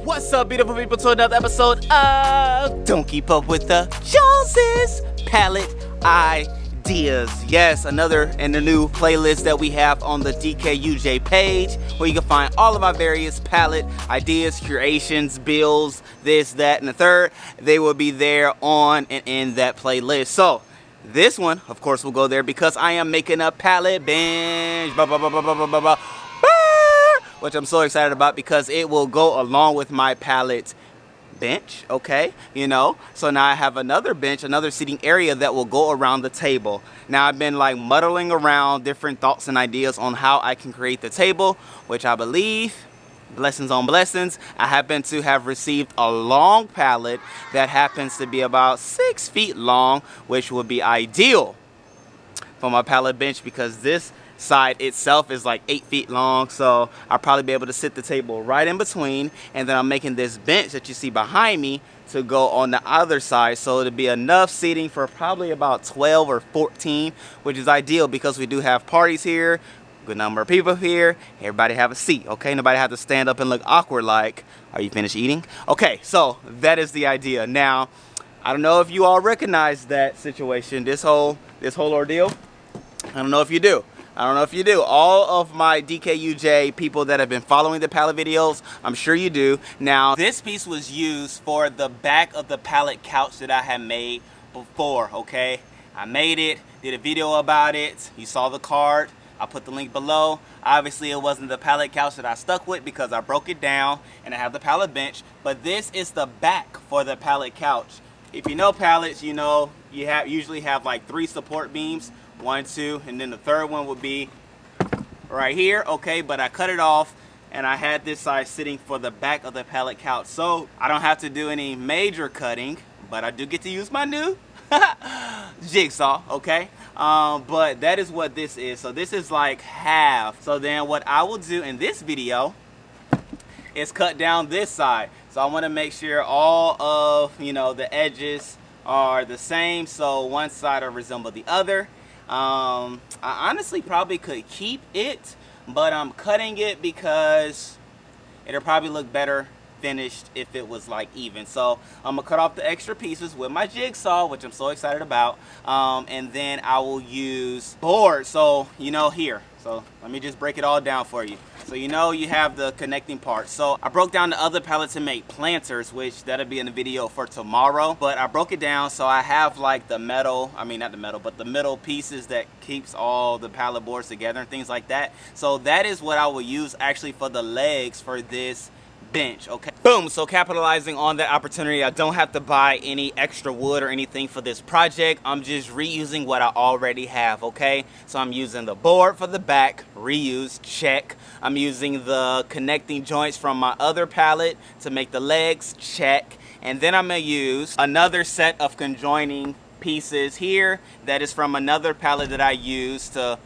What's up, beautiful people, to another episode of Don't Keep Up with the Joneses Pallet Ideas. Yes, another in the new playlist that we have on the DKUJ page, where you can find all of our various pallet ideas, creations, builds, this, that, and the third. They will be there on and in that playlist. So this one, of course, will go there because I am making a pallet bench. Which I'm so excited about because it will go along with my pallet bench, okay? You know, so now I have another bench, another seating area that will go around the table. Now I've been like muddling around different thoughts and ideas on how I can create the table, which I believe, blessings on blessings, I happen to have received a long pallet that happens to be about 6 feet long, which would be ideal for my pallet bench because this side itself is like 8 feet long, so I'll probably be able to sit the table right in between, and then I'm making this bench that you see behind me to go on the other side, so it'll be enough seating for probably about 12 or 14, which is ideal because we do have parties here, good number of people here, everybody have a seat, okay? Nobody have to stand up and look awkward like, are you finished eating? Okay, so that is the idea. Now, I don't know if you all recognize that situation, this whole ordeal. I don't know if you do. All of my DKUJ people that have been following the pallet videos, I'm sure you do. Now, this piece was used for the back of the pallet couch that I had made before, okay? I made it, did a video about it. You saw the card. I'll put the link below. Obviously, it wasn't the pallet couch that I stuck with because I broke it down and I have the pallet bench. But this is the back for the pallet couch. If you know pallets, you know you usually have like 3 support beams. 1, 2, and then the third one would be right here, okay? But I cut it off and I had this side sitting for the back of the pallet couch, so I don't have to do any major cutting, but I do get to use my new jigsaw, okay? But that is what this is. So this is like half. So then what I will do in this video is cut down this side. So I want to make sure all of, you know, the edges are the same, so one side will resemble the other. I honestly probably could keep it, but I'm cutting it because it'll probably look better finished if it was like even. So I'm gonna cut off the extra pieces with my jigsaw, which I'm so excited about, and then I will use board. So you know, here, so let me just break it all down for you. So you know you have the connecting parts. So I broke down the other pallets to make planters, which that'll be in the video for tomorrow. But I broke it down so I have like the metal, I mean not the metal, but the metal pieces that keeps all the pallet boards together and things like that. So that is what I will use actually for the legs for this bench, okay? Boom, so capitalizing on that opportunity, I don't have to buy any extra wood or anything for this project. I'm just reusing what I already have, okay? So I'm using the board for the back, reuse, check. I'm using the connecting joints from my other pallet to make the legs, check. And then I'm gonna use another set of conjoining pieces here that is from another pallet that I used to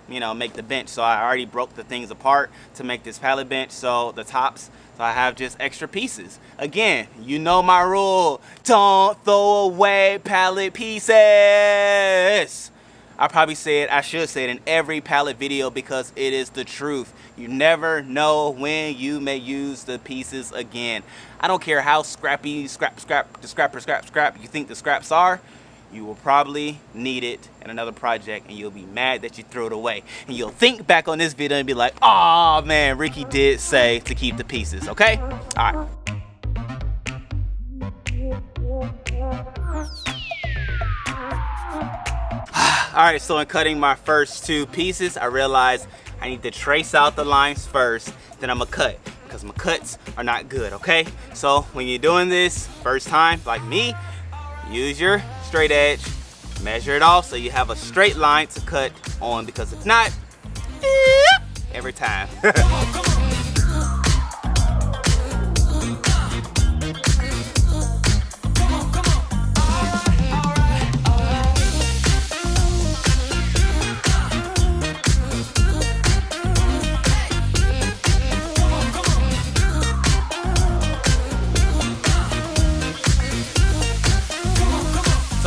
you know, make the bench. So I already broke the things apart to make this pallet bench, so the tops, so I have just extra pieces. Again, you know my rule, don't throw away pallet pieces. I should say it in every pallet video because it is the truth. You never know when you may use the pieces again. I don't care how scrappy, you think the scraps are, you will probably need it in another project and you'll be mad that you threw it away. And you'll think back on this video and be like, oh man, Ricky did say to keep the pieces, okay? All right. All right, so in cutting my first 2 pieces, I realized I need to trace out the lines first, then I'm gonna cut because my cuts are not good, okay? So when you're doing this first time, like me, use your straight edge, measure it off so you have a straight line to cut on, because if not, every time.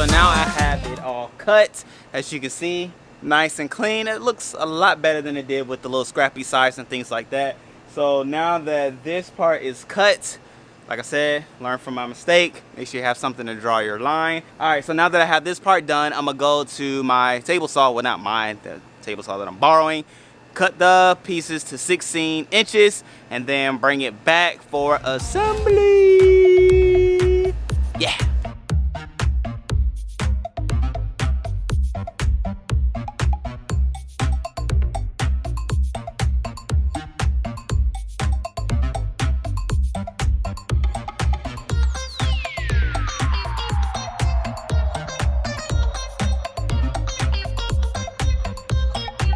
So now I have it all cut. As you can see, nice and clean. It looks a lot better than it did with the little scrappy sides and things like that. So now that this part is cut, like I said, learn from my mistake. Make sure you have something to draw your line. All right, so now that I have this part done, I'm gonna go to my table saw. Well, not mine, the table saw that I'm borrowing. Cut the pieces to 16 inches and then bring it back for assembly. Yeah.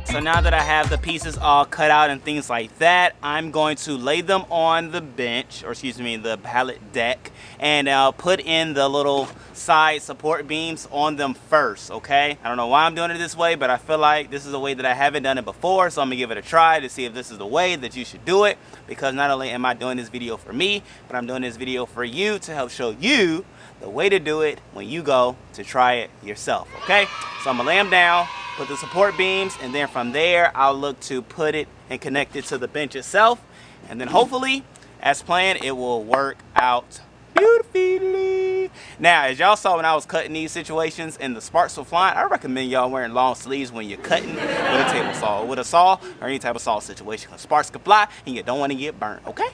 So now that I have the pieces all cut out and things like that, I'm going to lay them on the bench, or excuse me, the pallet deck, and I'll put in the little side support beams on them first, okay? I don't know why I'm doing it this way, but I feel like this is a way that I haven't done it before, so I'm gonna give it a try to see if this is the way that you should do it, because not only am I doing this video for me, but I'm doing this video for you to help show you the way to do it when you go to try it yourself, okay? So I'm gonna lay them down, put the support beams, and then from there I'll look to put it and connect it to the bench itself, and then hopefully, as planned, it will work out beautifully. Now, as y'all saw when I was cutting these situations and the sparks were flying, I recommend y'all wearing long sleeves when you're cutting with a table saw or with a saw or any type of saw situation, because sparks can fly and you don't want to get burnt, okay?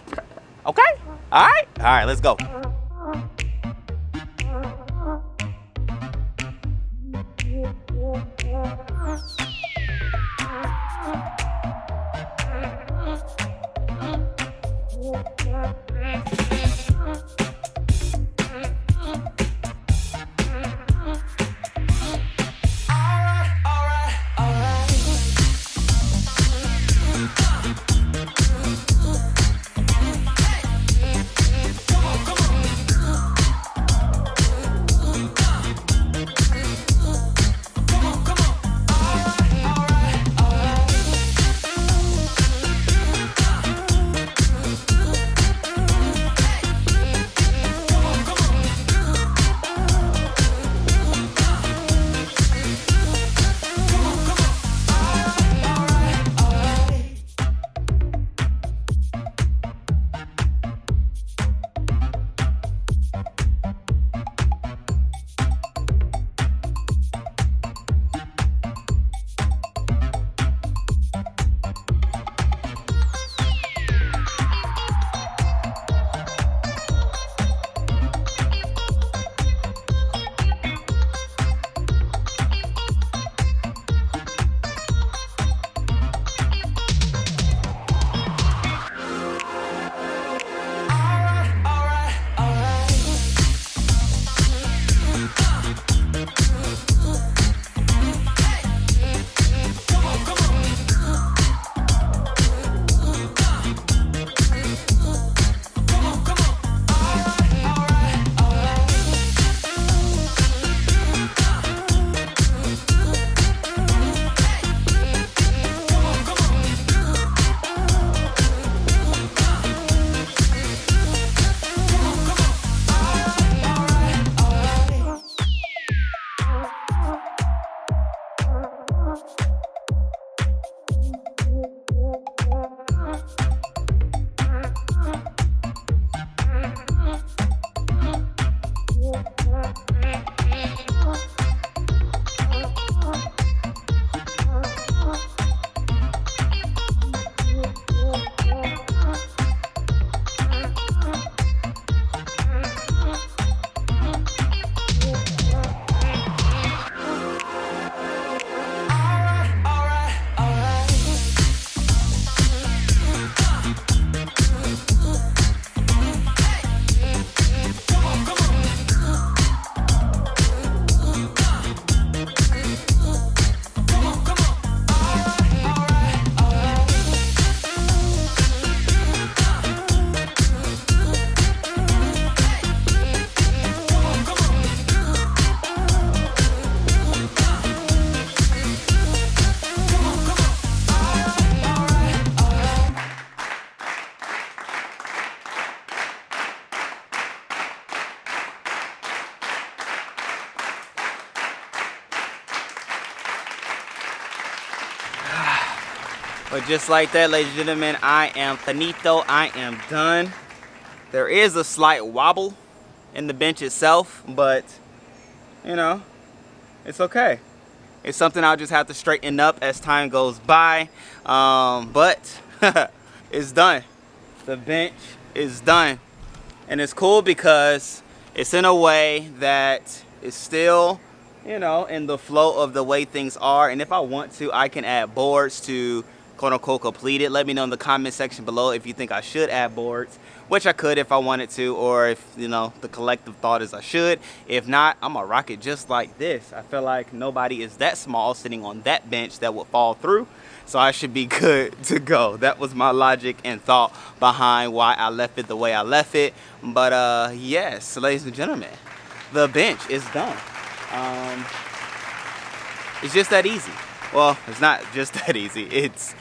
Okay? All right, let's go. But just like that, ladies and gentlemen, I am finito. I am done. There is a slight wobble in the bench itself, but you know, it's okay. It's something I'll just have to straighten up as time goes by. But it's done. The bench is done. And it's cool because it's in a way that is still, you know, in the flow of the way things are. And if I want to, I can add boards to quote unquote complete it. Let me know in the comment section below if you think I should add boards, which I could if I wanted to, or if, you know, the collective thought is I should. If not, I'm gonna rock it just like this. I feel like nobody is that small sitting on that bench that would fall through, so I should be good to go. That was my logic and thought behind why I left it the way I left it. But yes, ladies and gentlemen, the bench is done. It's just that easy. Well, it's not just that easy. It's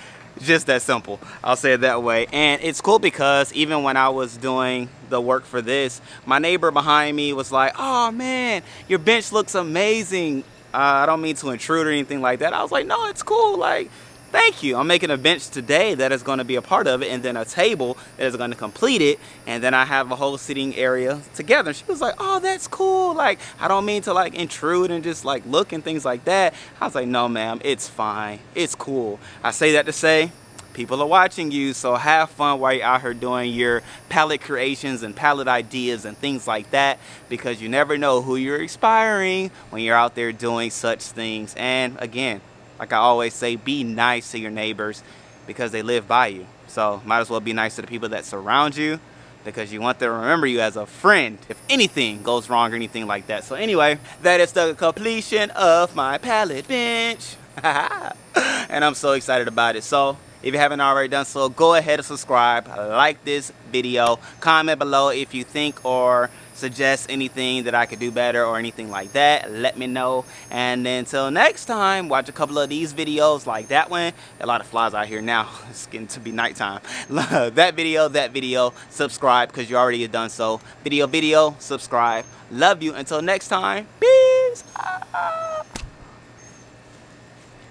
just that simple. I'll say it that way. And it's cool because even when I was doing the work for this, my neighbor behind me was like, "Oh man, your bench looks amazing." I don't mean to intrude or anything like that. I was like, "No, it's cool. Like, thank you. I'm making a bench today that is going to be a part of it, and then a table that is going to complete it, and then I have a whole sitting area together." And she was like, "Oh, that's cool. Like, I don't mean to like intrude and just like look and things like that." I was like, "No, ma'am, it's fine. It's cool." I say that to say, people are watching you, so have fun while you're out here doing your pallet creations and pallet ideas and things like that, because you never know who you're inspiring when you're out there doing such things. And again, like I always say, be nice to your neighbors because they live by you. So might as well be nice to the people that surround you, because you want them to remember you as a friend if anything goes wrong or anything like that. So anyway, that is the completion of my pallet bench. And I'm so excited about it. So if you haven't already done so, go ahead and subscribe, like this video, comment below if you think or suggest anything that I could do better or anything like that. Let me know. And until next time, watch a couple of these videos like that one. A lot of flies out here now. It's getting to be nighttime. that video, subscribe because you already have done so. Video, subscribe. Love you. Until next time, peace out.